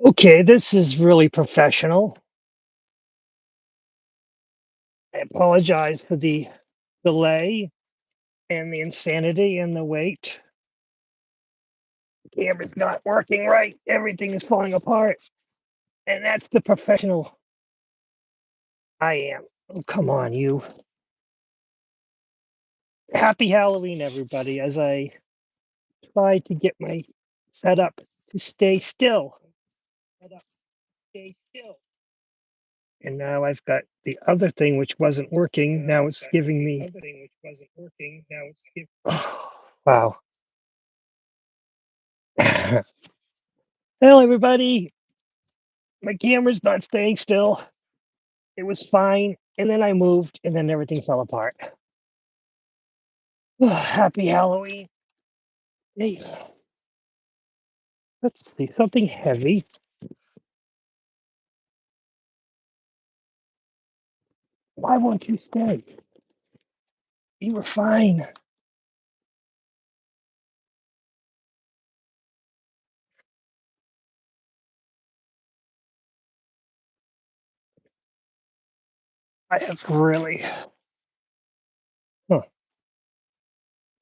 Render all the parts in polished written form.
Okay, this is really professional. I apologize for the delay and the insanity and the wait. The camera's not working right. Everything is falling apart. And that's the professional I am. Oh, come on, you. Happy Halloween, everybody, as I try to get my setup to stay still. Setup, stay still. And now I've got the other thing which wasn't working. Now it's giving me. Oh, wow. Hello, everybody. My camera's not staying still. It was fine. And then I moved, and then everything fell apart. Happy Halloween. Hey, let's see. Something heavy. Why won't you stay? You were fine. I have really. Huh.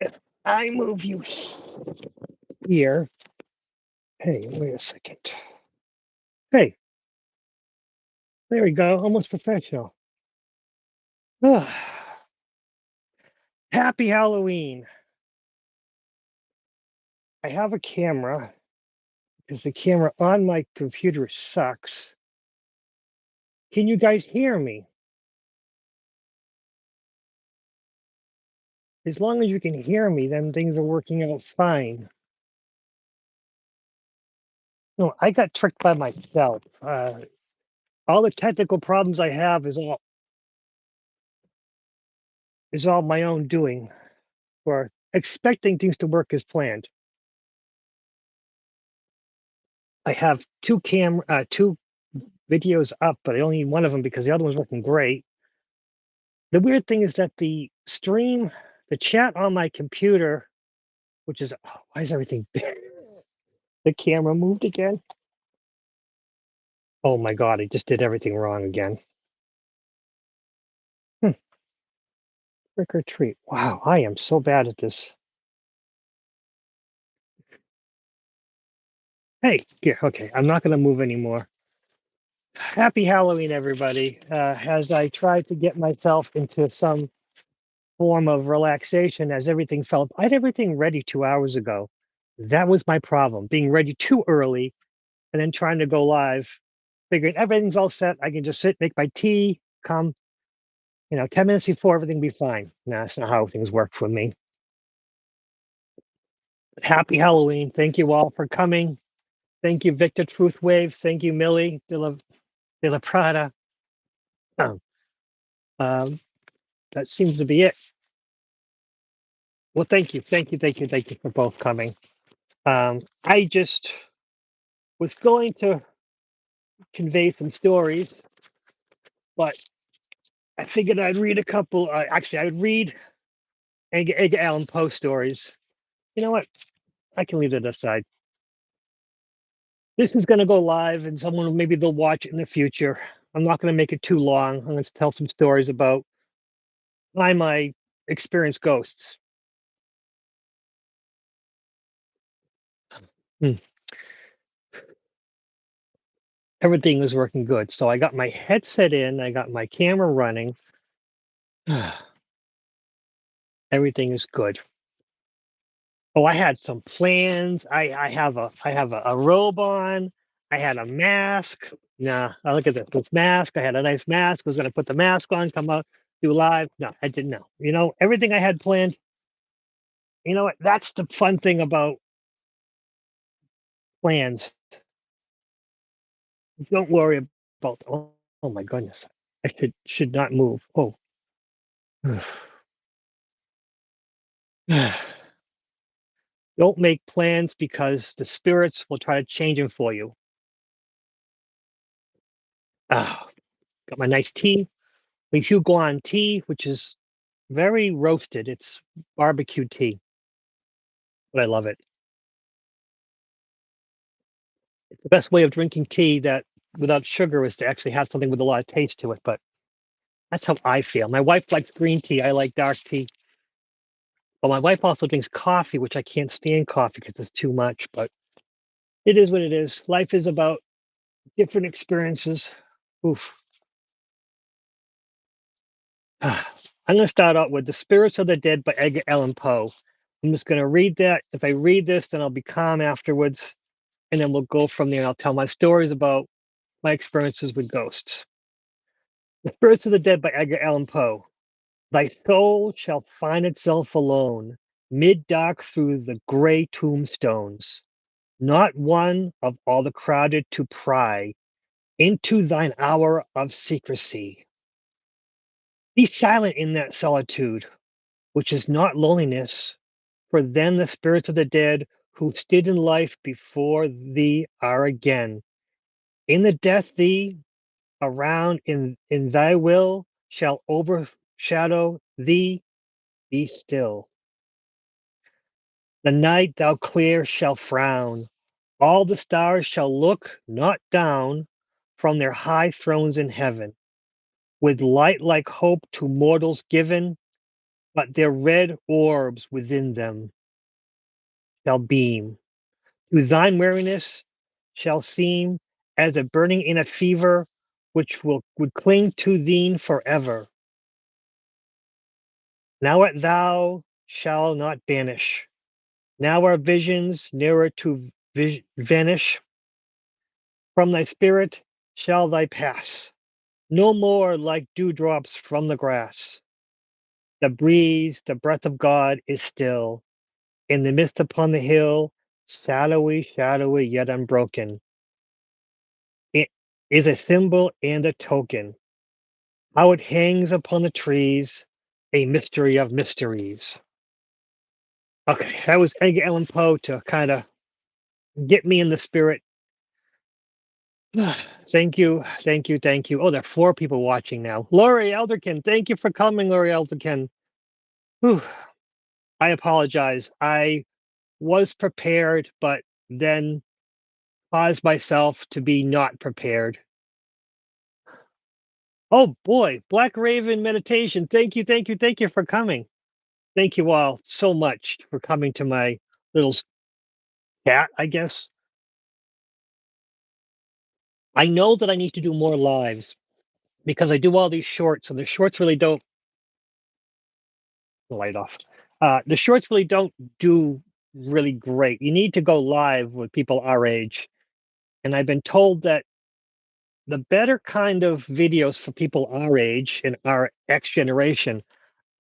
If I move you here. Hey, wait a second. Hey, there we go. Almost professional. Happy Halloween. I have a camera because the camera on my computer sucks. Can you guys hear me? As long as you can hear me, then things are working out fine. No, I got tricked by myself. All the technical problems I have is all my own doing, or expecting things to work as planned. I have two videos up, but I only need one of them because the other one's working great. The weird thing is that the chat on my computer, which is why is everything the camera moved again? Oh my god, I just did everything wrong again. Trick or treat. Wow, I am so bad at this. Hey, here, okay, I'm not gonna move anymore. Happy Halloween, everybody. As I tried to get myself into some form of relaxation as everything felt, I had everything ready 2 hours ago. That was my problem, being ready too early and then trying to go live. Figuring everything's all set. I can just sit, make my tea, come, 10 minutes before everything be fine. No, that's not how things work for me. Happy Halloween. Thank you all for coming. Thank you, Victor Truth Waves. Thank you, Millie de la Prada. Um, um, that seems to be it. Well, thank you. Thank you for both coming. I just was going to convey some stories, but I figured I'd read a couple. Actually, I would read Edgar Allan Poe stories. You know what? I can leave that aside. This is going to go live, and someone maybe they'll watch it in the future. I'm not going to make it too long. I'm going to tell some stories about why my experienced ghosts. Hmm. Everything is working good. So I got my headset in. I got my camera running. Everything is good. Oh, I had some plans. I have a robe on. I had a mask. Nah, look at this. This mask. I had a nice mask. I was gonna put the mask on, come out, do live. No, I didn't know. Everything I had planned. You know what? That's the fun thing about plans. Don't worry about. Oh my goodness. I should not move. Oh. Don't make plans because the spirits will try to change them for you. Ah, got my nice tea. My Huguan tea, which is very roasted. It's barbecue tea, but I love it. The best way of drinking tea that without sugar is to actually have something with a lot of taste to it. But that's how I feel. My wife likes green tea. I like dark tea. But my wife also drinks coffee, which I can't stand coffee because it's too much. But it is what it is. Life is about different experiences. Oof. I'm going to start out with The Spirits of the Dead by Edgar Allan Poe. I'm just going to read that. If I read this, then I'll be calm afterwards. And then we'll go from there and I'll tell my stories about my experiences with ghosts. The Spirits of the Dead by Edgar Allan Poe. Thy soul shall find itself alone, mid dark through the gray tombstones, not one of all the crowded to pry into thine hour of secrecy. Be silent in that solitude, which is not loneliness, for then the spirits of the dead who stood in life before thee are again. In the death thee around in thy will shall overshadow thee. Be still. The night thou clear shall frown. All the stars shall look not down from their high thrones in heaven, with light like hope to mortals given, but their red orbs within them shall beam. To thine weariness shall seem as a burning in a fever, which would cling to thee forever. Now art thou shall not banish. Now are visions nearer to vanish. From thy spirit shall thy pass, no more like dewdrops from the grass. The breeze, the breath of God is still. In the mist upon the hill, shadowy, shadowy, yet unbroken. It is a symbol and a token. How it hangs upon the trees, a mystery of mysteries. Okay, that was Edgar Allan Poe to kind of get me in the spirit. Thank you, thank you, thank you. Oh, there are 4 people watching now. Lori Elderkin, thank you for coming, Lori Elderkin. Whew, I apologize. I was prepared, but then caused myself to be not prepared. Oh boy, Black Raven Meditation. Thank you, thank you, thank you for coming. Thank you all so much for coming to my little chat, I guess. I know that I need to do more lives because I do all these shorts, and the shorts really don't light off. The shorts really don't do really great. You need to go live with people our age. And I've been told that the better kind of videos for people our age and our X generation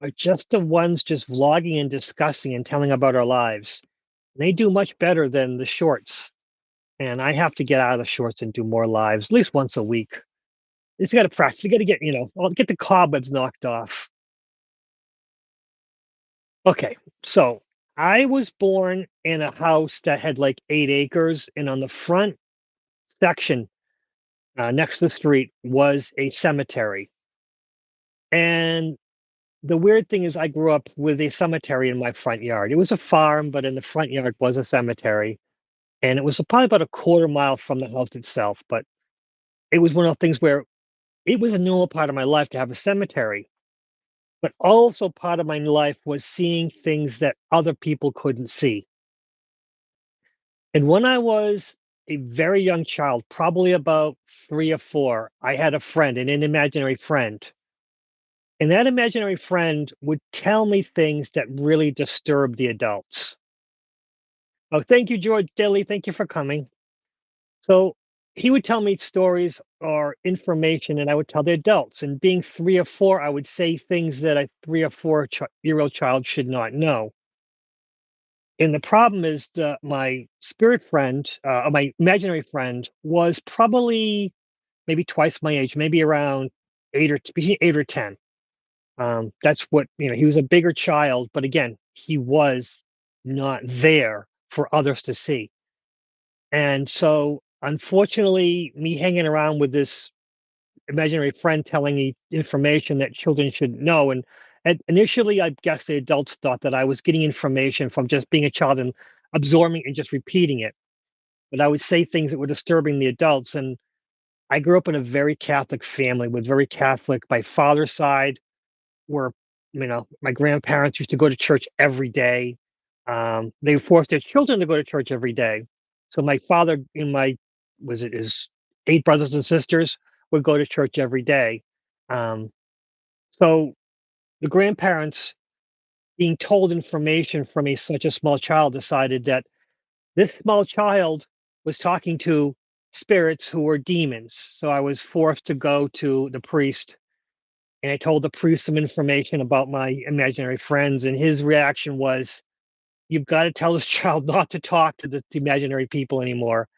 are just the ones just vlogging and discussing and telling about our lives. They do much better than the shorts. And I have to get out of the shorts and do more lives, at least once a week. It's got to practice. You got to get, I'll get the cobwebs knocked off. Okay, so I was born in a house that had like 8 acres, and on the front section next to the street was a cemetery. And the weird thing is, I grew up with a cemetery in my front yard. It was a farm, but in the front yard was a cemetery. And it was probably about a quarter mile from the house itself. But it was one of the things where it was a normal part of my life to have a cemetery. But also part of my life was seeing things that other people couldn't see. And when I was a very young child, probably about 3 or 4, I had a friend, an imaginary friend. And that imaginary friend would tell me things that really disturbed the adults. Oh, thank you, George Dilly. Thank you for coming. So he would tell me stories or information, and I would tell the adults. And being 3 or 4, I would say things that a 3 or 4 year old child should not know. And the problem is that my spirit friend, or my imaginary friend, was probably maybe twice my age, maybe around between 8 or 10. That's what, he was a bigger child, but again, he was not there for others to see. And so, unfortunately, me hanging around with this imaginary friend telling me information that children should know. And initially, I guess the adults thought that I was getting information from just being a child and absorbing and just repeating it. but I would say things that were disturbing the adults. And I grew up in a very Catholic family with very Catholic. My father's side were, my grandparents used to go to church every day. They forced their children to go to church every day. So my father and his 8 brothers and sisters would go to church every day. Um, so the grandparents being told information from such a small child decided that this small child was talking to spirits who were demons. So I was forced to go to the priest, and I told the priest some information about my imaginary friends, and his reaction was, "You've got to tell this child not to talk to the imaginary people anymore,"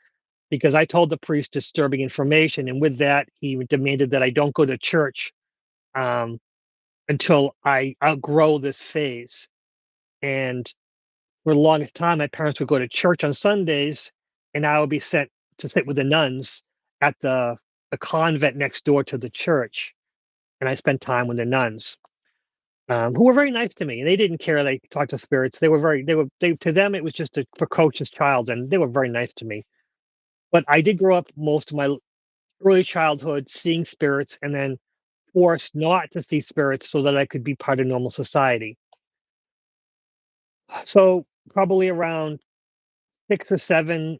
because I told the priest disturbing information, and with that, he demanded that I don't go to church um, until I outgrow this phase. And for the longest time, my parents would go to church on Sundays, and I would be sent to sit with the nuns at the convent next door to the church, and I spent time with the nuns, who were very nice to me. And they didn't care. They talked to spirits. They to them it was just a precocious child, and they were very nice to me. But I did grow up most of my early childhood seeing spirits, and then forced not to see spirits so that I could be part of normal society. So probably around 6 or 7,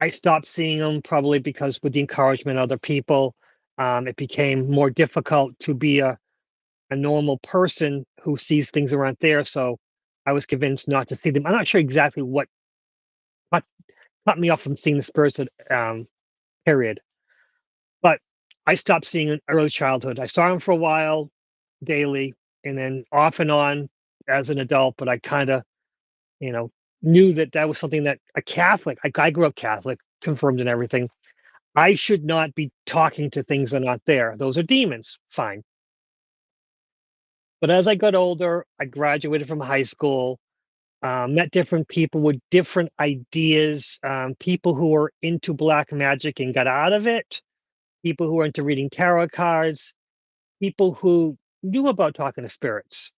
I stopped seeing them, probably because with the encouragement of other people, it became more difficult to be a normal person who sees things around there. So I was convinced not to see them. I'm not sure exactly what cut, cut me off from seeing the spirits at period, but I stopped seeing in early childhood. I saw them for a while daily, and then off and on as an adult. But I kind of, you know, knew that that was something that a Catholic. I grew up Catholic, confirmed and everything. I should not be talking to things that are not there. Those are demons. Fine. But as I got older, I graduated from high school, met different people with different ideas, people who were into black magic and got out of it, people who were into reading tarot cards, people who knew about talking to spirits.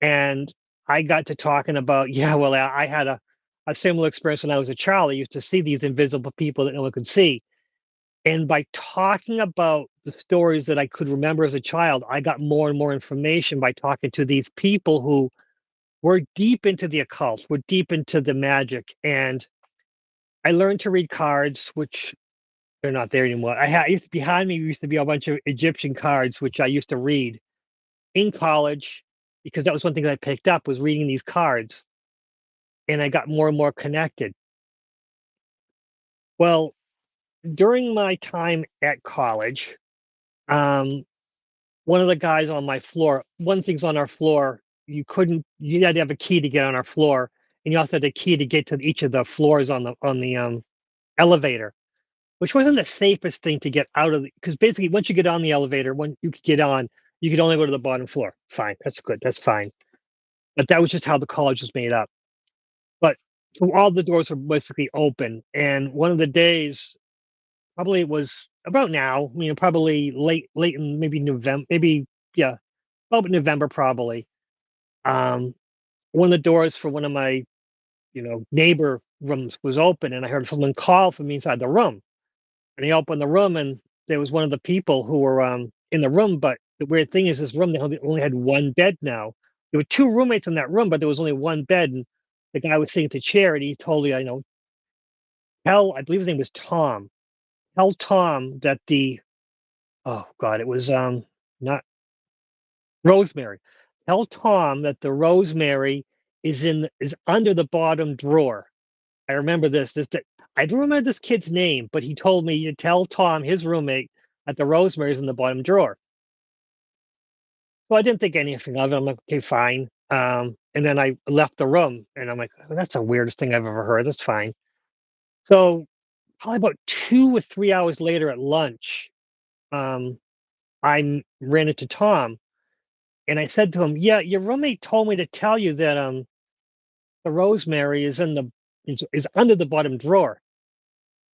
And I got to talking about, yeah, well, I had a similar experience when I was a child. I used to see these invisible people that no one could see. And by talking about the stories that I could remember as a child, I got more and more information by talking to these people who were deep into the occult, were deep into the magic. And I learned to read cards, which they're not there anymore. Behind me used to be a bunch of Egyptian cards, which I used to read in college because that was one thing that I picked up was reading these cards, and I got more and more connected. Well, during my time at college, um, one of the guys on my floor, one thing's on our floor, you had to have a key to get on our floor, and you also had a key to get to each of the floors on the elevator, which wasn't the safest thing to get out of because basically once you get on the elevator, when you could get on, you could only go to the bottom floor. Fine, that's good, that's fine. But that was just how the college was made up. But so all the doors were basically open, and one of the days, probably it was about now, probably late in maybe November, maybe yeah, about November probably. Um, one of the doors for one of my, neighbor rooms was open, and I heard someone call from inside the room. And he opened the room, and there was one of the people who were in the room. But the weird thing is, this room they only had one bed now. There were two roommates in that room, but there was only one bed. And the guy was sitting at the chair, and he told me, tell I believe his name was Tom. Tell Tom that the oh god, it was not Rosemary. Tell Tom that the rosemary is under the bottom drawer. I remember that I don't remember this kid's name, but he told me to tell Tom, his roommate, that the rosemary's in the bottom drawer. So I didn't think anything of it. I'm like, okay, fine. And then I left the room, and I'm like, "Oh, that's the weirdest thing I've ever heard. That's fine." So probably about 2 or 3 hours later at lunch, um, ran into Tom, and I said to him, "Yeah, your roommate told me to tell you that the rosemary is under the bottom drawer."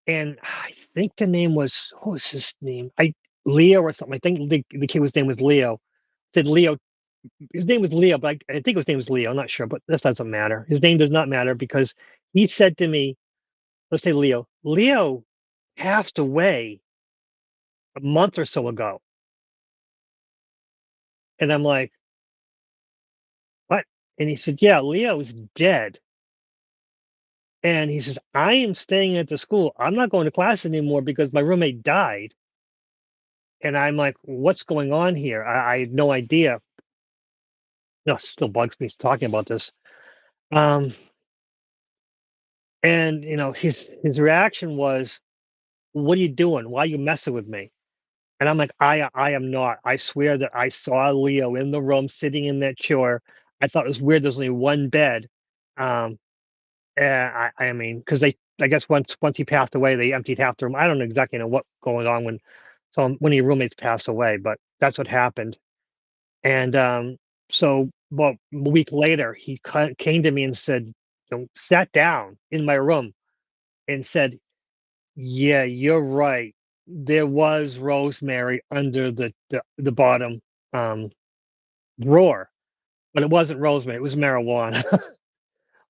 And I think the name was what was his name? I Leo or something. I think the kid's name was Leo. Said Leo. His name was Leo, but I think his name was Leo. I'm not sure, but this doesn't matter. His name does not matter because he said to me, let's say Leo. Leo passed away a month or so ago. And I'm like, what? And he said, yeah, Leo is dead. And he says, I am staying at the school. I'm not going to class anymore because my roommate died. And I'm like, what's going on here? I had no idea. No, it still bugs me talking about this. Um, and his reaction was, what are you doing? Why are you messing with me? And I'm like, I am not. I swear that I saw Leo in the room sitting in that chair. I thought it was weird. There's only one bed. Um, I mean, because I guess once he passed away, they emptied half the room. I don't exactly know what going on when one of your roommates passed away, but that's what happened. And so, well, a week later, he came to me and said, sat down in my room and said, "Yeah, you're right. There was rosemary under the bottom um, drawer, but it wasn't rosemary. It was marijuana."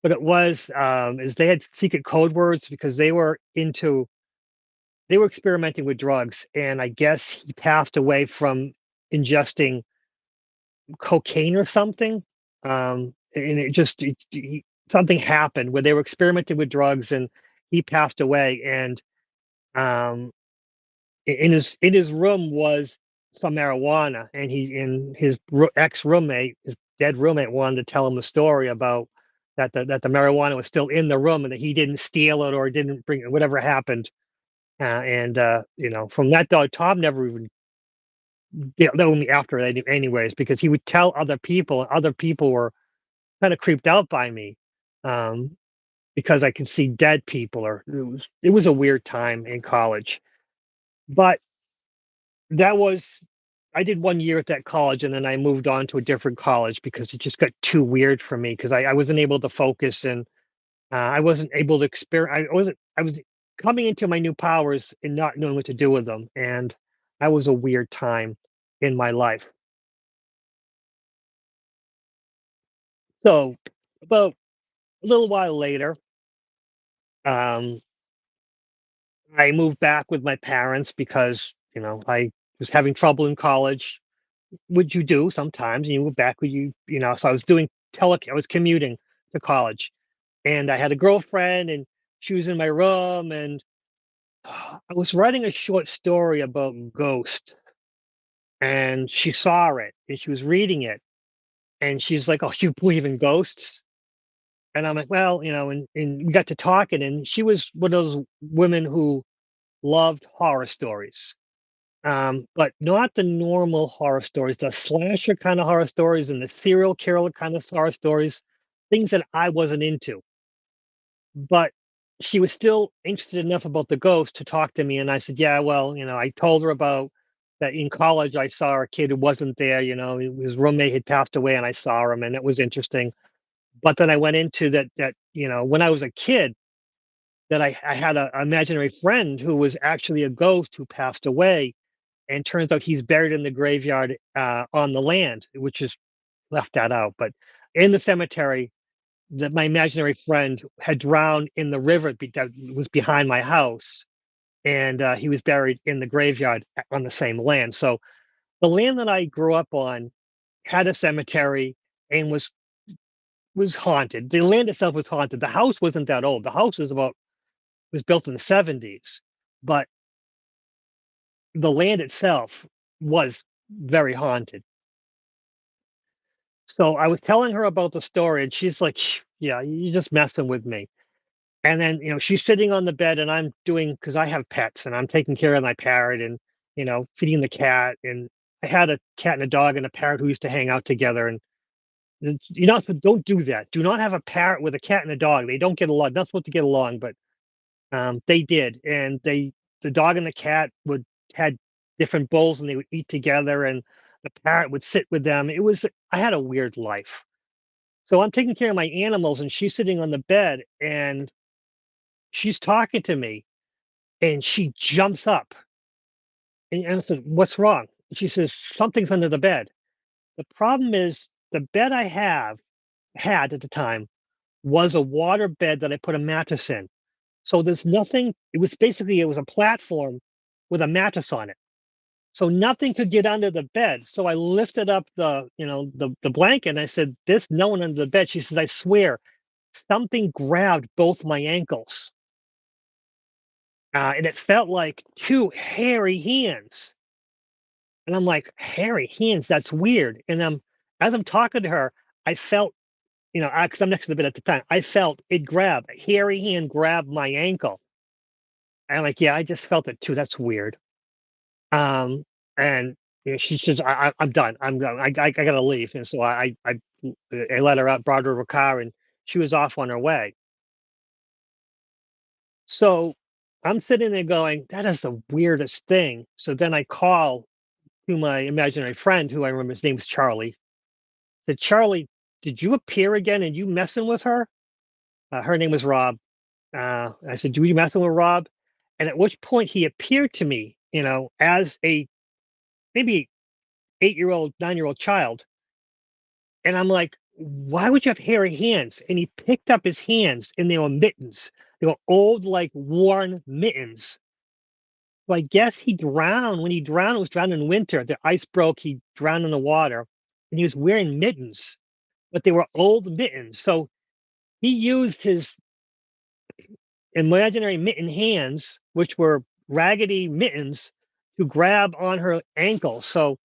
But it was is they had secret code words because they were experimenting with drugs, and I guess he passed away from ingesting cocaine or something. And something happened where they were experimenting with drugs, and he passed away. And um, in his room was some marijuana, and his ex roommate, his dead roommate, wanted to tell him the story about that the marijuana was still in the room and that he didn't steal it or didn't bring it, whatever happened. And from that dog, Tom never even told me after that, anyways, because he would tell other people, and other people were kind of creeped out by me. Um, because I could see dead people, or it was a weird time in college. But that was I did 1 year at that college, and then I moved on to a different college because it just got too weird for me because I wasn't able to focus, and I wasn't able to experience. I was coming into my new powers and not knowing what to do with them, and that was a weird time in my life. So about a little while later, um, I moved back with my parents because I was having trouble in college. Would you do sometimes, and you move back with so I was doing I was commuting to college, and I had a girlfriend, and she was in my room, and I was writing a short story about ghosts, and she saw it, and she was reading it, and she's like, "Oh, you believe in ghosts?" And I'm like, "Well, and we got to talking, and she was one of those women who loved horror stories, but not the normal horror stories, the slasher kind of horror stories and the serial killer kind of horror stories, things that I wasn't into. But she was still interested enough about the ghost to talk to me, and I said, "Yeah, well, I told her about that in college. I saw a kid who wasn't there. His roommate had passed away, and I saw him, and it was interesting." But then I went into that when I was a kid, that I had a imaginary friend who was actually a ghost who passed away, and turns out he's buried in the graveyard on the land, which is left that out. But in the cemetery, that my imaginary friend had drowned in the river that was behind my house, and he was buried in the graveyard on the same land. So the land that I grew up on had a cemetery and was haunted. The land itself was haunted. The house wasn't that old. The house was built in the 70s, but the land itself was very haunted. So I was telling her about the story, and she's like, "Yeah, you're just messing with me." And then, she's sitting on the bed, and I'm doing because I have pets, and I'm taking care of my parrot, and feeding the cat. And I had a cat and a dog and a parrot who used to hang out together. And don't do that. Do not have a parrot with a cat and a dog. They don't get along. Not supposed to get along, but they did, and the dog and the cat would had different bowls, and they would eat together, and the parrot would sit with them. I had a weird life. So I'm taking care of my animals, and she's sitting on the bed, and she's talking to me, and she jumps up, and I said, "What's wrong?" She says, "Something's under the bed." The problem is the bed I had at the time was a water bed that I put a mattress in. So there's nothing. It was a platform with a mattress on it. So nothing could get under the bed. So I lifted up the blanket and I said, "There's no one under the bed." She says, "I swear, something grabbed both my ankles, and it felt like two hairy hands." And I'm like, "Hairy hands? That's weird." And as I'm talking to her, I felt, because I'm next to the bed at the time, I felt it grab, a hairy hand grab my ankle. And I'm like, "Yeah, I just felt it too. That's weird." Um, and she says, I'm done. I'm done. I gotta leave." And so I let her out, brought her to her car, and she was off on her way. So I'm sitting there going, "That is the weirdest thing." So then I call to my imaginary friend, who I remember his name's Charlie. Said, "Charlie, did you appear again? And you messing with her?" Her name was Rob. I said, "Do you messing with Rob?" And at which point he appeared to me, as a maybe 8-year-old, 9-year-old child. And I'm like, "Why would you have hairy hands?" And he picked up his hands and they were mittens. They were old, like worn mittens. So I guess he drowned. When he drowned, it was drowned in winter. The ice broke, he drowned in the water, and he was wearing mittens, but they were old mittens. So he used his imaginary mitten hands, which were raggedy mittens, to grab on her ankle. So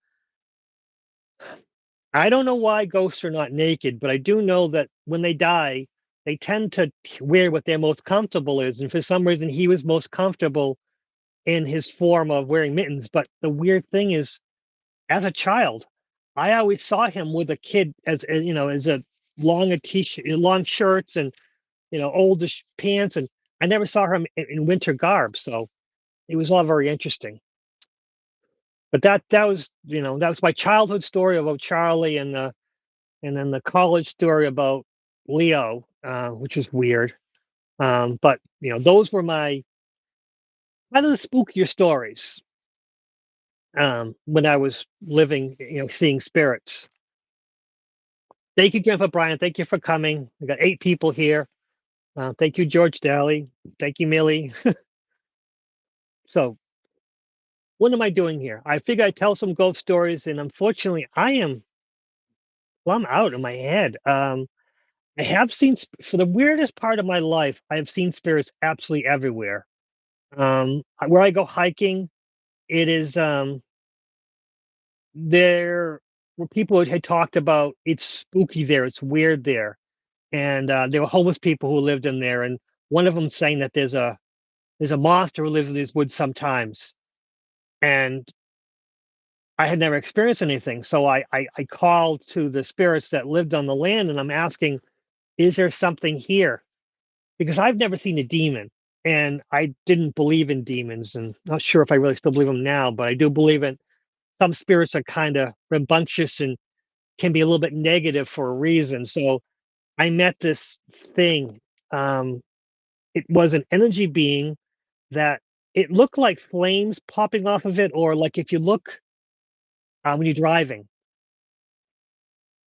I don't know why ghosts are not naked, but I do know that when they die, they tend to wear what they're most comfortable is. And for some reason, he was most comfortable in his form of wearing mittens. But the weird thing is, as a child, I always saw him with a kid as a long a t-shirt, long shirts, and oldish pants, and I never saw him in winter garb. So it was all very interesting. But that was my childhood story about Charlie, and then the college story about Leo, which was weird. But those were my kind of the spookier stories, when I was living, seeing spirits. Thank you, Grandpa Brian. Thank you for coming. We got 8 people here. Thank you, George Daly. Thank you, Millie. So, what am I doing here? I figure I tell some ghost stories, and unfortunately, I'm out in my head. I have seen, for the weirdest part of my life, I have seen spirits absolutely everywhere. Where I go hiking, it is there were people had talked about it's spooky there, it's weird there, and there were homeless people who lived in there, and one of them saying that there's a monster who lives in these woods sometimes, and I had never experienced anything, so I called to the spirits that lived on the land, and I'm asking, is there something here? Because I've never seen a demon, and I didn't believe in demons, and not sure if I really still believe them now, but I do believe in some spirits are kind of rambunctious and can be a little bit negative for a reason. So I met this thing. Um, it was an energy being that it looked like flames popping off of it, or like if you look when you're driving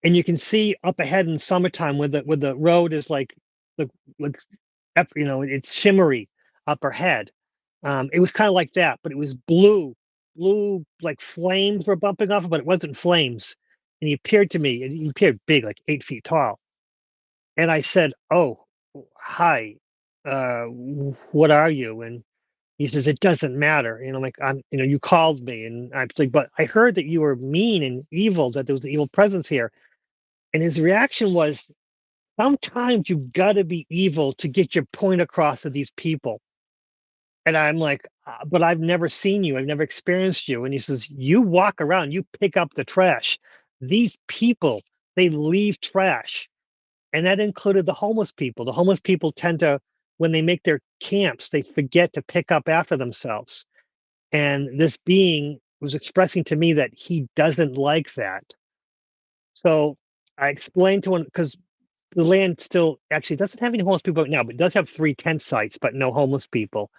and you can see up ahead in summertime where the road is like it's shimmery up ahead. It was kind of like that, but it was blue, like flames were bumping off it, but it wasn't flames. And he appeared to me, and he appeared big, like 8 feet tall. And I said, "Oh, hi, what are you?" And he says, "It doesn't matter." And I'm like, you called me. And I was like, "But I heard that you were mean and evil, that there was an evil presence here." And his reaction was, "Sometimes you gotta be evil to get your point across to these people." And I'm like, "But I've never seen you. I've never experienced you." And he says, "You walk around, you pick up the trash. These people, they leave trash." And that included the homeless people. The homeless people tend to, when they make their camps, they forget to pick up after themselves. And this being was expressing to me that he doesn't like that. So I explained to him, because the land still actually doesn't have any homeless people right now, but it does have 3 tent sites, but no homeless people.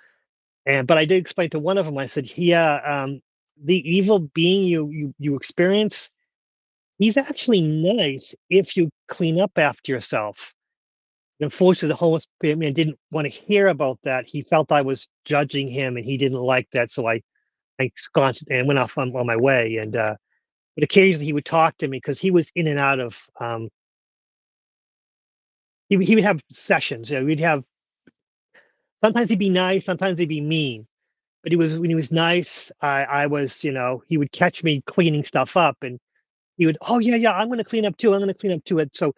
But I did explain to one of them. I said, "Yeah, the evil being you experience, he's actually nice if you clean up after yourself." Unfortunately, the homeless man didn't want to hear about that. He felt I was judging him, and he didn't like that. So I sconced and went off on my way. And but occasionally he would talk to me because he was in and out of. He would have sessions. You know, we'd have sometimes he'd be nice, sometimes he'd be mean. But he was when he was nice, I was, he would catch me cleaning stuff up, and he would, oh yeah, yeah, I'm going to clean up too. I'm going to clean up too. And so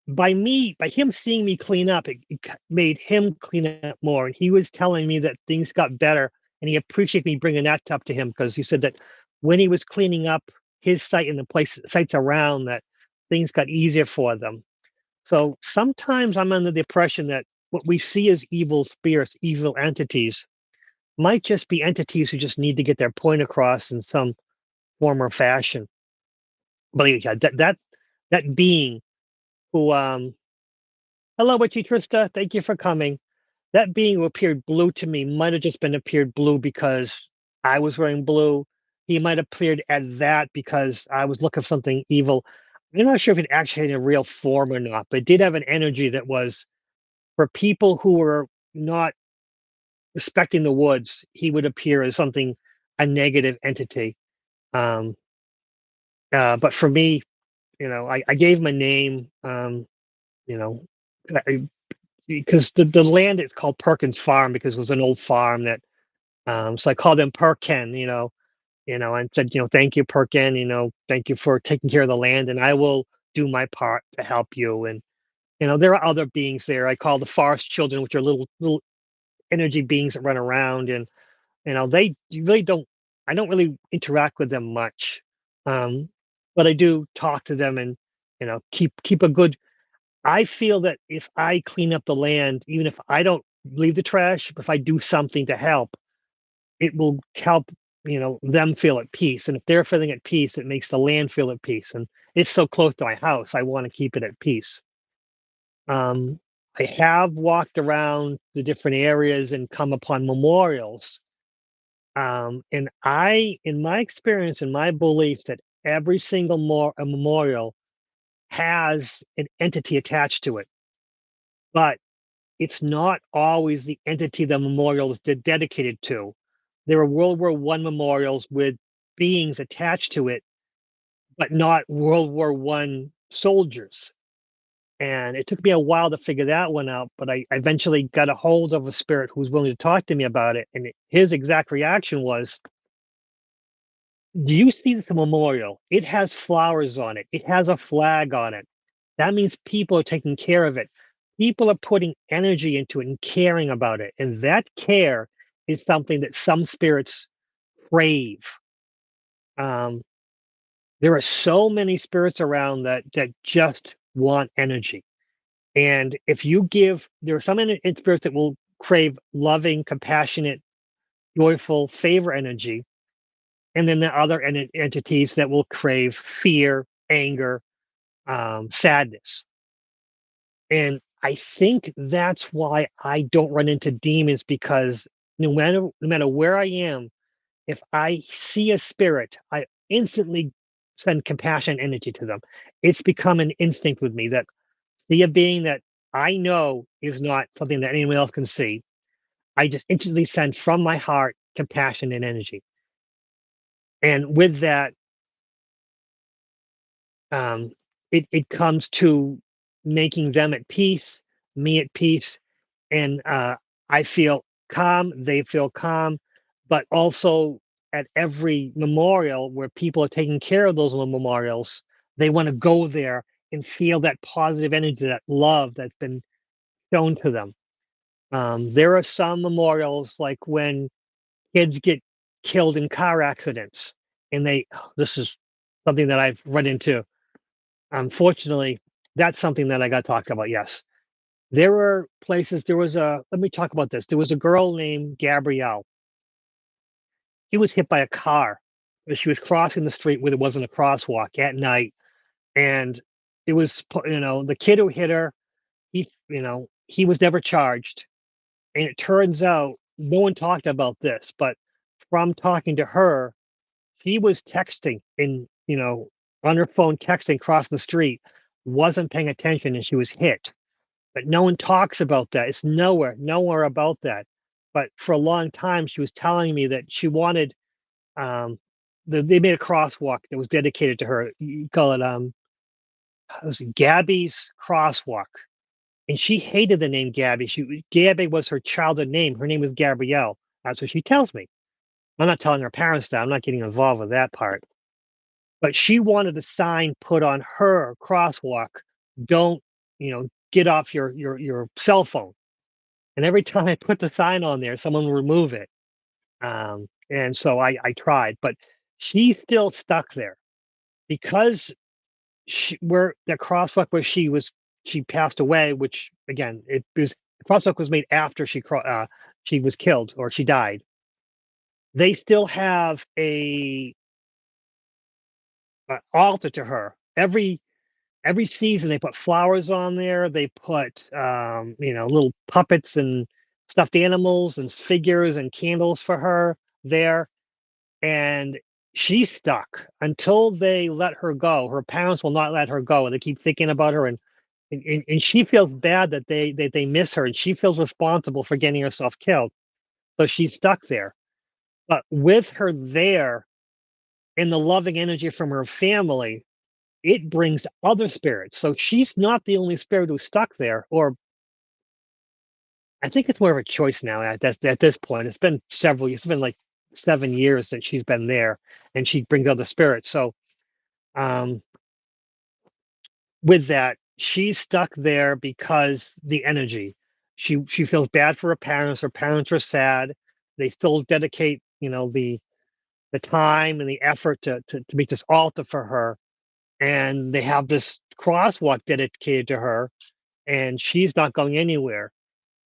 by him seeing me clean up, it made him clean up more. And he was telling me that things got better, and he appreciated me bringing that up to him because he said that when he was cleaning up his site and the sites around that, things got easier for them. So sometimes I'm under the impression that what we see as evil spirits, evil entities, might just be entities who just need to get their point across in some form or fashion. But yeah, that being who hello, Witchy Trista, thank you for coming. That being who appeared blue to me might have just been appeared blue because I was wearing blue. He might have appeared at that because I was looking for something evil. I'm not sure if it actually had a real form or not, but it did have an energy that was for people who were not respecting the woods. He would appear as something, a negative entity. Um, but for me, I gave him a name. You know, because the land is called Perkins Farm because it was an old farm that. So I called him Perkin. And said, thank you, Perkin. Thank you for taking care of the land, and I will do my part to help you. And there are other beings there. I call the forest children, which are little energy beings that run around, and they you really don't. I don't really interact with them much, um, but I do talk to them and keep a good. I feel that if I clean up the land, even if I don't leave the trash, if I do something to help, it will help them feel at peace. And if they're feeling at peace, it makes the land feel at peace. And it's so close to my house, I want to keep it at peace. Um, I have walked around the different areas and come upon memorials. And in my experience, in my beliefs, that every single a memorial has an entity attached to it, but it's not always the entity the memorial is dedicated to. There are World War I memorials with beings attached to it, but not World War I soldiers. And it took me a while to figure that one out, but I eventually got a hold of a spirit who was willing to talk to me about it. And his exact reaction was, do you see this memorial? It has flowers on it. It has a flag on it. That means people are taking care of it. People are putting energy into it and caring about it. And that care is something that some spirits crave. Um, there are so many spirits around that just want energy. And if you give, there are some spirits that will crave loving, compassionate, joyful, favor energy. And then there are other entities that will crave fear, anger, sadness. And I think that's why I don't run into demons because no matter where I am, if I see a spirit, I instantly send compassion energy to them. It's become an instinct with me that see a being that I know is not something that anyone else can see. I just instantly send from my heart compassion and energy. And with that, um, it comes to making them at peace, me at peace, and I feel calm. They feel calm, but also at every memorial where people are taking care of those little memorials, they want to go there and feel that positive energy, that love that's been shown to them. There are some memorials like when kids get killed in car accidents, and this is something that I've run into. Unfortunately, that's something that I got talked about. Yes, there were places. Let me talk about this. There was a girl named Gabrielle. She was hit by a car as she was crossing the street where there wasn't a crosswalk at night, and it was the kid who hit her. He was never charged, and it turns out no one talked about this, but from talking to her, she was texting on her phone, texting across the street, wasn't paying attention, and she was hit. but no one talks about that. It's nowhere about that. But for a long time, she was telling me that she wanted, um, they made a crosswalk that was dedicated to her. You call it, it was Gabby's crosswalk, and she hated the name Gabby. Gabby was her childhood name. Her name was Gabrielle. That's what she tells me. I'm not telling her parents that. I'm not getting involved with that part. But she wanted a sign put on her crosswalk. Don't, get off your cell phone. And every time I put the sign on there, someone would remove it. And so I tried, but she's still stuck there because where the crosswalk where she passed away, which again, it was the crosswalk was made after she was killed or she died. They still have a altar to her. Every season they put flowers on there. They put little puppets and stuffed animals and figures and candles for her there. And she's stuck until they let her go. Her parents will not let her go, and they keep thinking about her, and she feels bad that they miss her, and she feels responsible for getting herself killed. So she's stuck there. But with her there and the loving energy from her family, it brings other spirits. So she's not the only spirit who's stuck there, or I think it's more of a choice now at this point. It's been like 7 years since she's been there, and she brings other spirits. So um, with that, she's stuck there because the energy. She feels bad for her parents. Her parents are sad. They still dedicate, the time and the effort to make this altar for her, and they have this crosswalk dedicated to her, and she's not going anywhere.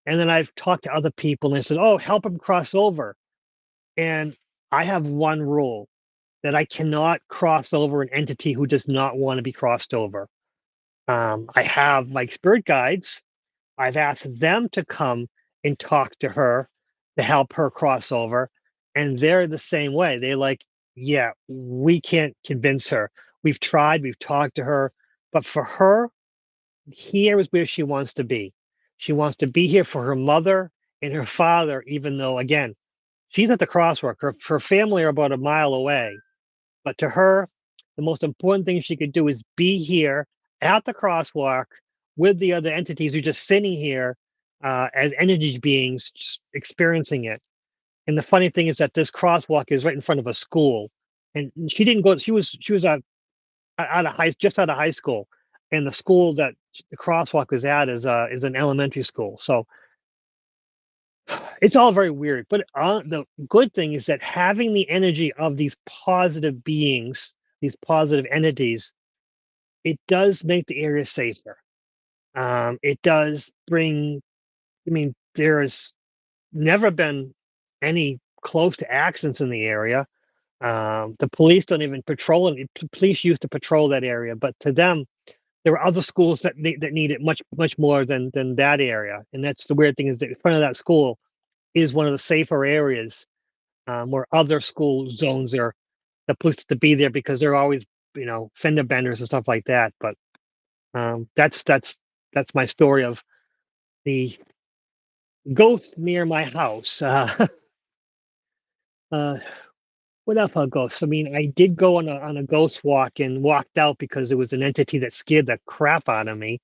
And then I've talked to other people, and they said, "Oh, help him cross over." And I have one rule that I cannot cross over an entity who does not want to be crossed over. I have my spirit guides. I've asked them to come and talk to her to help her cross over. And they're the same way. They're like, yeah, we can't convince her. We've tried, we've talked to her. But for her, here is where she wants to be. She wants to be here for her mother and her father, even though, again, she's at the crosswalk. Her family are about a mile away. But to her, the most important thing she could do is be here at the crosswalk with the other entities who are just sitting here as energy beings, just experiencing it. And the funny thing is that this crosswalk is right in front of a school, and she didn't go. She was just out of high school, and the school that the crosswalk is at is an elementary school. So it's all very weird. But the good thing is that having the energy of these positive beings, these positive entities, it does make the area safer. It does bring. I mean, there's never been any close to accidents in the area. The police don't even patrol it. Police used to patrol that area, but to them, there were other schools that need it much more than that area. And that's the weird thing is that in front of that school is one of the safer areas where other school zones are the police to be there because they're always fender benders and stuff like that. But that's my story of the ghost near my house. Uh, what else about ghosts? I mean, I did go on a ghost walk and walked out because it was an entity that scared the crap out of me.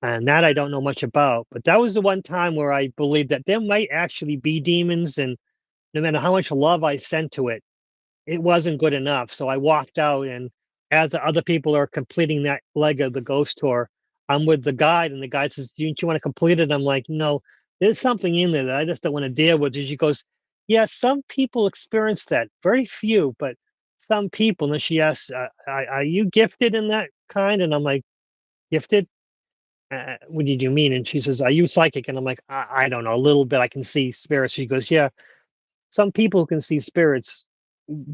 And that I don't know much about. But that was the one time where I believed that there might actually be demons, and no matter how much love I sent to it, it wasn't good enough. So I walked out, and as the other people are completing that leg of the ghost tour, I'm with the guide, and the guide says, "Don't you want to complete it?" I'm like, "No, there's something in there that I just don't want to deal with." And she goes, "Yeah, some people experience that. Very few, but some people." And then she asks, "Are you gifted in that kind?" And I'm like, "Gifted? What did you mean?" And she says, "Are you psychic?" And I'm like, I don't know, a little bit. I can see spirits." She goes, "Yeah, some people who can see spirits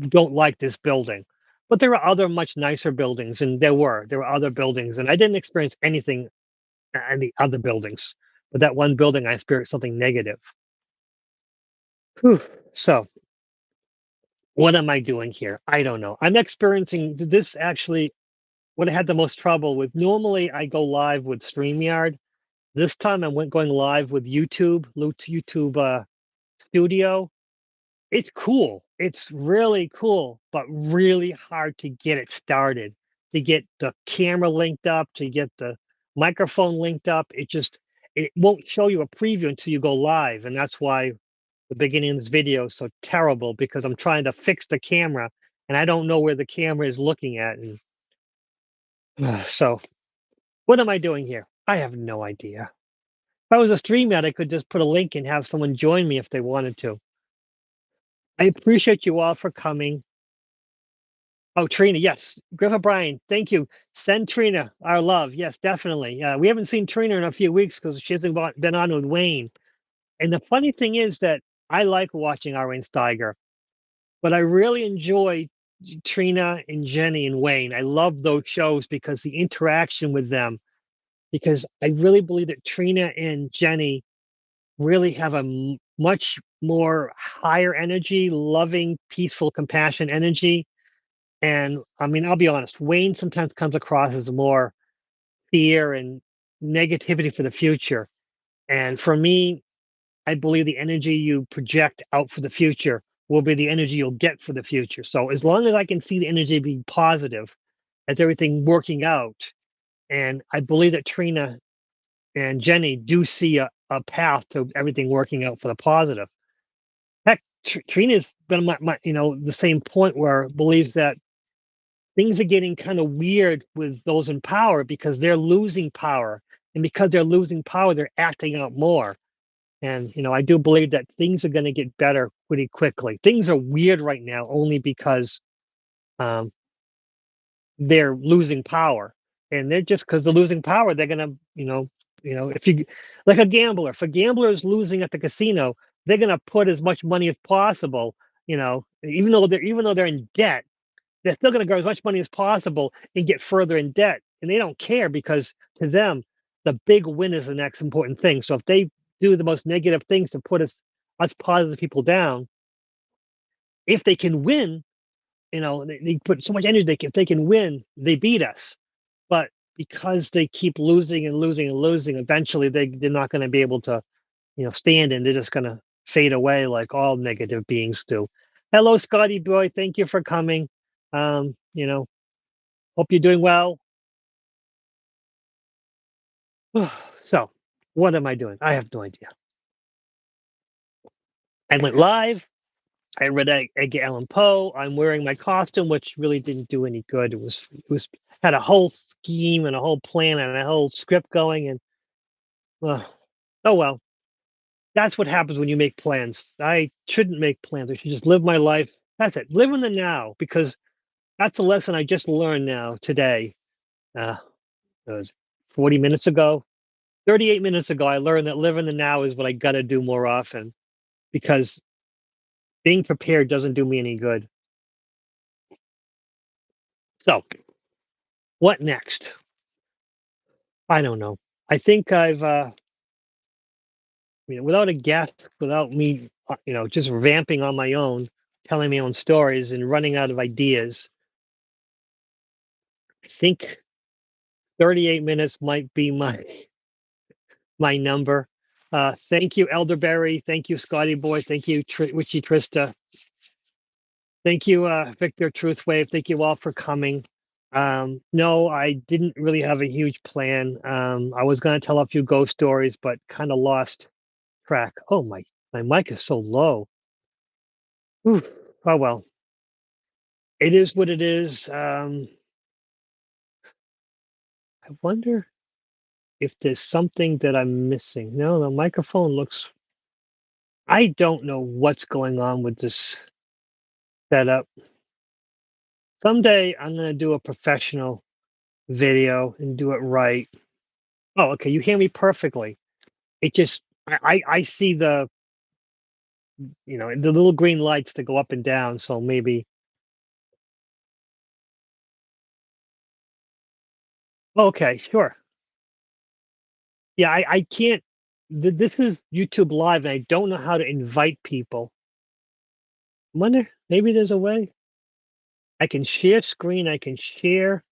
don't like this building, but there are other much nicer buildings." And there were other buildings, and I didn't experience anything in the other buildings, but that one building I experienced something negative. Whew. So what am I doing here? I don't know. I'm experiencing this actually. What I had the most trouble with. Normally, I go live with StreamYard, This time I went going live with YouTube Studio. It's cool. It's really cool, but really hard to get it started, to get the camera linked up, to get the microphone linked up. It won't show you a preview until you go live, and that's why the beginning of this video is so terrible because I'm trying to fix the camera and I don't know where the camera is looking at. And so, what am I doing here? I have no idea. If I was a streamer, I could just put a link and have someone join me if they wanted to. I appreciate you all for coming. Oh, Trina, yes. Griff O'Brien, thank you. Send Trina our love. Yes, definitely. We haven't seen Trina in a few weeks because she hasn't been on with Wayne. And the funny thing is that I like watching Arwen Steiger, but I really enjoy Trina and Jenny and Wayne. I love those shows because the interaction with them, because I really believe that Trina and Jenny really have a much more higher energy, loving, peaceful, compassion energy. And I mean, I'll be honest, Wayne sometimes comes across as more fear and negativity for the future. And for me, I believe the energy you project out for the future will be the energy you'll get for the future. So as long as I can see the energy being positive, as everything working out, and I believe that Trina and Jenny do see a path to everything working out for the positive. Heck, Trina's been the same point where believes that things are getting kind of weird with those in power because they're losing power. And because they're losing power, they're acting out more. And, I do believe that things are going to get better pretty quickly. Things are weird right now only because um, they're losing power. And they're just because they're losing power, they're going to, if you like a gambler, if a gambler is losing at the casino, they're going to put as much money as possible, even though they're in debt, they're still going to go as much money as possible and get further in debt. And they don't care because to them, the big win is the next important thing. So if they do the most negative things to put us positive people down, if they can win, they put so much energy. If they can win, they beat us. But because they keep losing and losing and losing, eventually they're not going to be able to, stand, and they're just going to fade away like all negative beings do. Hello, Scotty boy. Thank you for coming. Um, you know, Hope you're doing well. So, what am I doing? I have no idea. I went live. I read Edgar Allan Poe. I'm wearing my costume, which really didn't do any good. It was had a whole scheme and a whole plan and a whole script going, and oh well. That's what happens when you make plans. I shouldn't make plans. I should just live my life. That's it. Live in the now, because that's a lesson I just learned now today. Uh, it was 40 minutes ago. 38 minutes ago, I learned that living the now is what I got to do more often, because being prepared doesn't do me any good. So, what next? I don't know. I think without a guest, without me, just vamping on my own, telling my own stories and running out of ideas, I think 38 minutes might be my number. Thank you, Elderberry. Thank you, Scotty Boy. Thank you, Witchy Trista. Thank you, Victor Truthwave. Thank you all for coming. No, I didn't really have a huge plan. I was going to tell a few ghost stories, but kind of lost track. Oh, my mic is so low. Oof. Oh, well, it is what it is. I wonder if there's something that I'm missing. No, the microphone looks, I don't know what's going on with this setup. Someday I'm going to do a professional video and do it right. Oh, okay. You hear me perfectly. It just, I see the little green lights that go up and down. So maybe, okay, sure. Yeah, I can't, this is YouTube Live and I don't know how to invite people. I wonder, maybe there's a way. I can share screen. I can share.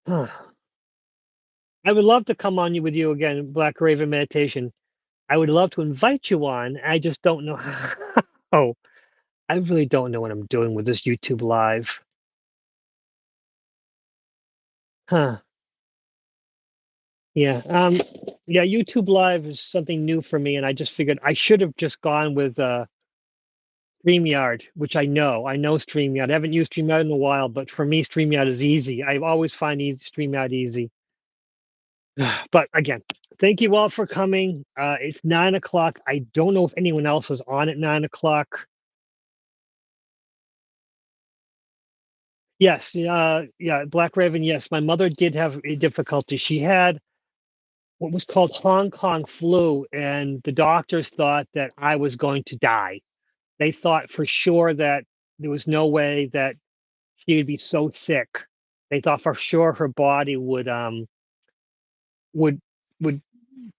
Huh. I would love to come on you with you again, Black Raven Meditation. I would love to invite you on. I just don't know how. I really don't know what I'm doing with this YouTube Live. Huh. Yeah. Yeah, YouTube Live is something new for me, and I just figured I should have just gone with StreamYard, which I know. I know StreamYard. I haven't used StreamYard in a while, but for me, StreamYard is easy. I always find StreamYard easy. But again, thank you all for coming. It's 9 o'clock. I don't know if anyone else is on at 9 o'clock. Yes, yeah, Black Raven. Yes, my mother did have a difficulty. She had what was called Hong Kong flu, and the doctors thought that I was going to die. They thought for sure that there was no way that she would be so sick. They thought for sure her body would would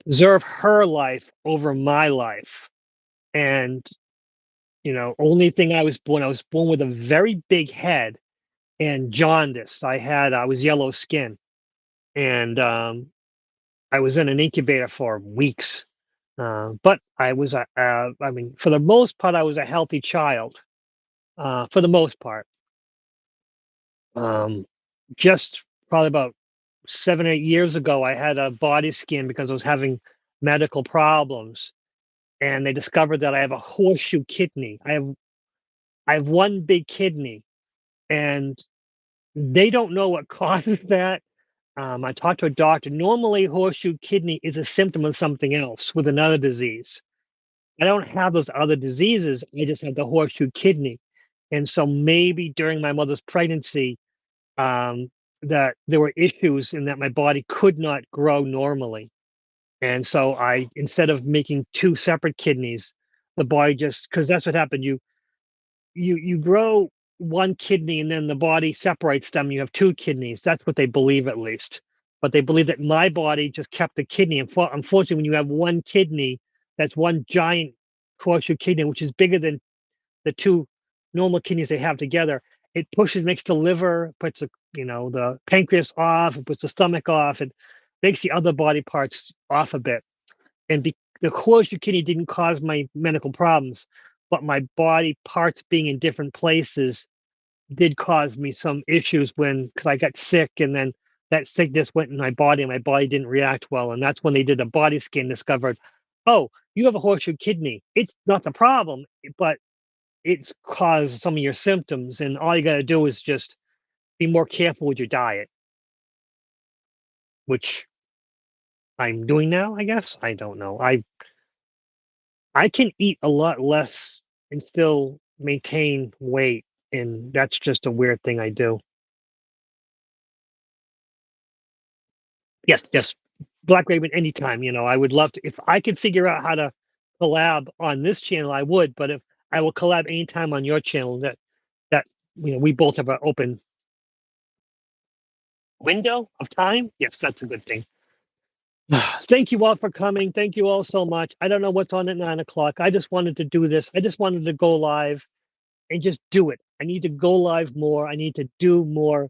preserve her life over my life. And only thing I was born with a very big head and jaundice. I was yellow skin, and I was in an incubator for weeks. But I mean, for the most part, I was a healthy child. For the most part, um, just probably about 7 or 8 years ago, I had a body scan because I was having medical problems, and they discovered that I have a horseshoe kidney. I have one big kidney, and they don't know what causes that. I talked to a doctor. Normally, horseshoe kidney is a symptom of something else with another disease. I don't have those other diseases. I just have the horseshoe kidney. And so maybe during my mother's pregnancy, um, that there were issues in that my body could not grow normally. And so instead of making two separate kidneys, the body just, because that's what happened. You grow one kidney and then the body separates them. You have two kidneys. That's what they believe, at least. But they believe that my body just kept the kidney. And unfortunately, when you have one kidney, that's one giant horseshoe kidney, which is bigger than the two normal kidneys they have together. It makes the liver, puts the pancreas off, it puts the stomach off, it makes the other body parts off a bit. And the horseshoe kidney didn't cause my medical problems, but my body parts being in different places did cause me some issues because I got sick, and then that sickness went in my body and my body didn't react well. And that's when they did a body scan, discovered, oh, you have a horseshoe kidney. It's not the problem, but it's caused some of your symptoms. And all you got to do is just be more careful with your diet, which I'm doing now, I guess. I don't know. I can eat a lot less and still maintain weight, and that's just a weird thing I do. Yes, yes. Black Raven anytime, I would love to. If I could figure out how to collab on this channel, I would, but if I will collab anytime on your channel, that we both have an open window of time. Yes, that's a good thing. Thank you all for coming. Thank you all so much. I don't know what's on at 9 o'clock. I just wanted to do this. I just wanted to go live and just do it. I need to go live more. I need to do more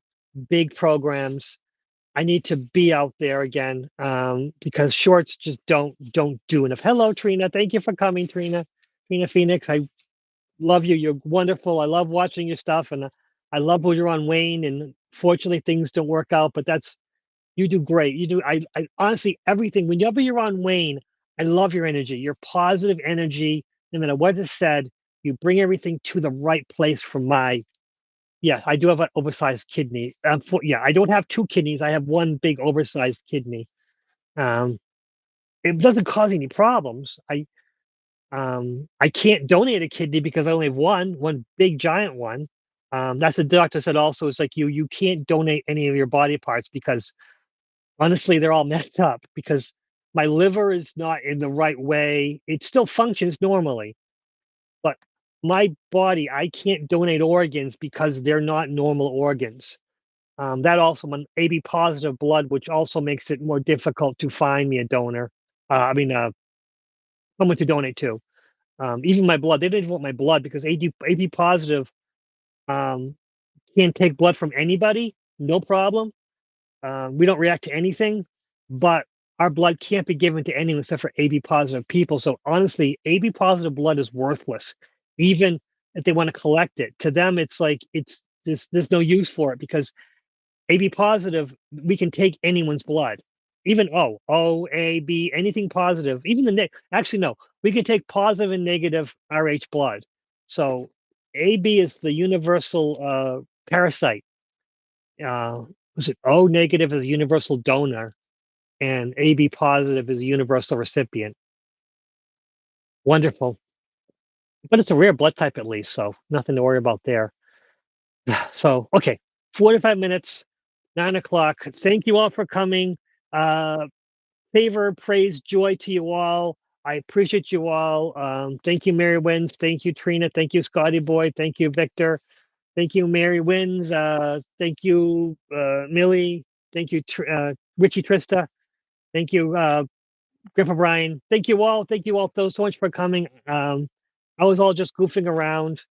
big programs. I need to be out there again, because shorts just don't do enough. Hello, Trina. Thank you for coming, Trina. Trina Phoenix. I love you. You're wonderful. I love watching your stuff, and I love when you're on Wayne. And fortunately, things don't work out, but you do great. You do. I honestly, everything. Whenever you're on Wayne, I love your energy. Your positive energy. No matter what is said, you bring everything to the right place for my. Yes, I do have an oversized kidney. Yeah, I don't have two kidneys. I have one big oversized kidney. Um, it doesn't cause any problems. I can't donate a kidney because I only have one big giant one. That's the doctor said also. It's like you can't donate any of your body parts because honestly, they're all messed up because my liver is not in the right way. It still functions normally, but my body, I can't donate organs because they're not normal organs. That also, an AB positive blood, which also makes it more difficult to find me a donor. Someone to donate to. Even my blood, they didn't want my blood because AB positive um, can take blood from anybody, no problem. We don't react to anything. but our blood can't be given to anyone except for AB positive people. So honestly, AB positive blood is worthless, even if they want to collect it. To them, it's like there's no use for it because AB positive, we can take anyone's blood, even O, A, B, anything positive, even actually, no, we can take positive and negative Rh blood. So AB is the universal parasite. Was it O negative is a universal donor, and AB positive is a universal recipient. Wonderful. But it's a rare blood type at least, so nothing to worry about there. So, okay, 45 minutes, 9 o'clock. Thank you all for coming. Uh, favor, praise, joy to you all. I appreciate you all. Thank you, Mary Wins. Thank you, Trina. Thank you, Scotty Boy. Thank you, Victor. Thank you, Mary Wins. Thank you, Millie. Thank you, Richie Trista. Thank you, Griff O'Brien. Thank you all. Thank you all so much for coming. I was all just goofing around,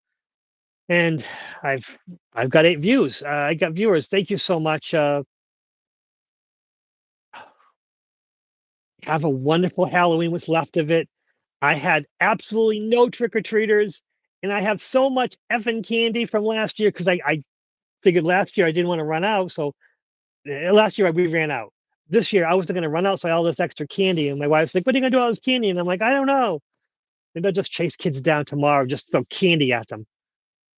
and I've I've got 8 views. I got viewers. Thank you so much. Have a wonderful Halloween. What's left of it. I had absolutely no trick or treaters, and I have so much effing candy from last year because I figured last year I didn't want to run out. So last year we ran out. This year I wasn't going to run out, so I had all this extra candy. And my wife's like, "What are you going to do with all this candy?" And I'm like, "I don't know. Maybe I'll just chase kids down tomorrow, just throw candy at them.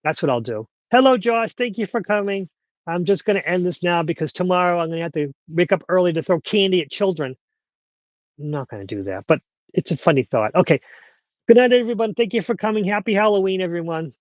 That's what I'll do." Hello, Josh. Thank you for coming. I'm just going to end this now because tomorrow I'm going to have to wake up early to throw candy at children. I'm not going to do that, but it's a funny thought. Okay. Good night, everyone. Thank you for coming. Happy Halloween, everyone.